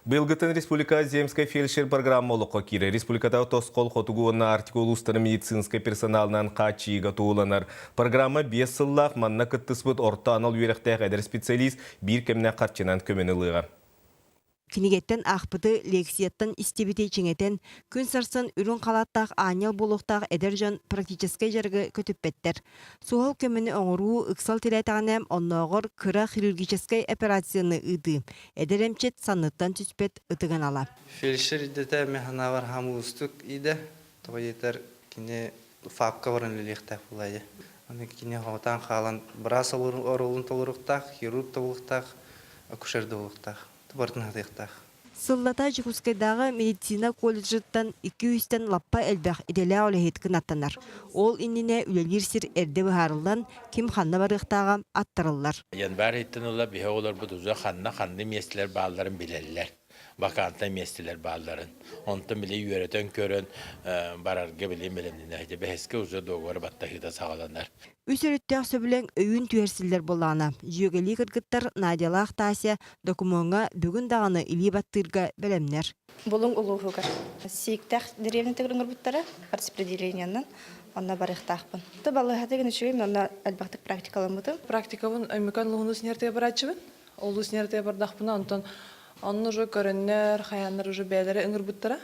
Былгытын республика земской фельдшер программалыққа кире. Республикада тосқол хотугуына артикул устары медицинской персоналынан қачиға туыланар. Программа 5 сыллақ манна кыттыспыт орта анал үйректәк әдір специалист бір кеміне қатчынан көменіліға. Кинигеттен ақпыты лекцияттан истебете чеңетен күн сарсын үрін қалаттақ анял болуқтақ әдержан практическай жарғы көтіппеттер. Суғал көміні оңыру ұқсал телетағанем оннағыр күра хирургическай операцияны ұды. Әдеремчет саныттан түспет ұтыған ала. Фельдшер идеті механавар хамы ұстық иді. Тоғы етер кіне фапқа барын лелектәк бұлайды. Оны кіне ғаутан қалан бірас орылын толырықтақ, хирург толырықтақ, акушер толырықтақ. Сыллата Жихускайдағы медицина колледжіттан 200-тен лаппа әлбәқ иделі олехеткін аттанар. Ол инніне үлелерсір әрді бұхарылдан кем қанна барықтаға аттарылар. Янбар еттін ола біе олар бұд ұза қанны местілер бағаларын білелілер. Бақанта местілер бағаларын. Онтын біле үйеретін көрін барарға біле білемден әйді бәхеске ұза доғары баттағыда сағаланар. Үсіріттіғ сөбілен өйін түйерсілдер болағына. Жүйегелі кіргіттар Надиялақ Тася документға бүгін дағаны илі баттырға білемнер. Бұлың ұлығығыр. Сейіктәқ деревні тігіріңір бұттары, распределениянын, онна барықтақпын. Балы хатығын үшігім, онна әлбақтық практикалын бұтым. Практикавын өймекан лұғыны сінертеге барачыбын. Олы сінертеге бардақпына, онын уже көрінер, хаяныр уже бәлері үңір бұттара.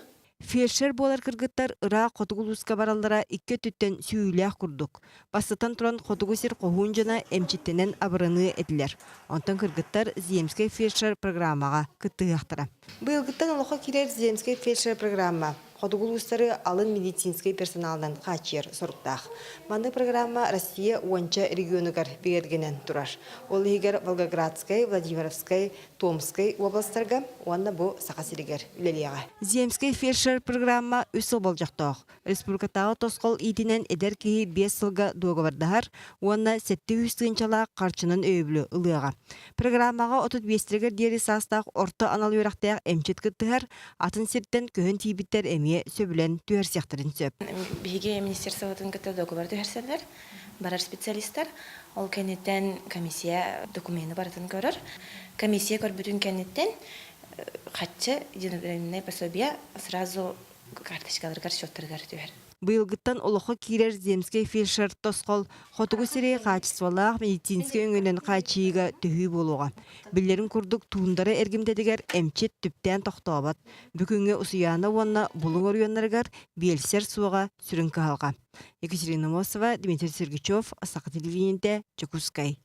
Фельдшер болар кыргыттар ыра қотугулуска бараллара 2 түттен сүйілях күрдік. Басытан тұран қотугусер қоғуын жана әмчеттенен абырыны әділер. Онтан кыргыттар Земской фельдшер программаға кыттығақтыра. Бұйылгыттан олыққа керер Земской фельдшер программа. Қотугулустары алын медицинский персоналдан қачер сұрықтақ. Манды программа Россия уанча регионыгар бергенен тұрар. Ол егер Волгоградскай, Владимировскай, Томскай областарға, онна бұл сақасырегер үлелеға. Земской фельдшер программа үсіл болжақтақ. Республикатағы тосқол итінен әдер кейі 5 сылға доғабардағар, онна 700 тыңчала қарчының өйбілі ұлыға. Программаға 35-тергер дері састақ орта анал өрақтаяқ әмчет күттігер, атын серттен көхін тейбіттер әме сөбілен түйерсияқтырын сөп. Биге министерствотын көтті договор түйерселер, барар специалисттар, ол кәнеттен комиссия документы баратын көрір. Комиссия көрбүтін кәнеттен қатшы единодневное пособие сразу карточкаларғар счеттарғар түйер. Бұйылғыттан олықы керер Земский фельдшер тосқол қотығы сірей қачысвалақ медицинский өңінен қачиыға түйі болуға. Білерін күрдік туындары әргімдедігер әмчет түптен тоқтауабат. Бүкінге ұсыяны онына бұлың орыянларғар белсер суға сүрінкі алға. Екатерина Мосова, Дмитрий Сергичев, Асақы телевидениеде, Чекускай.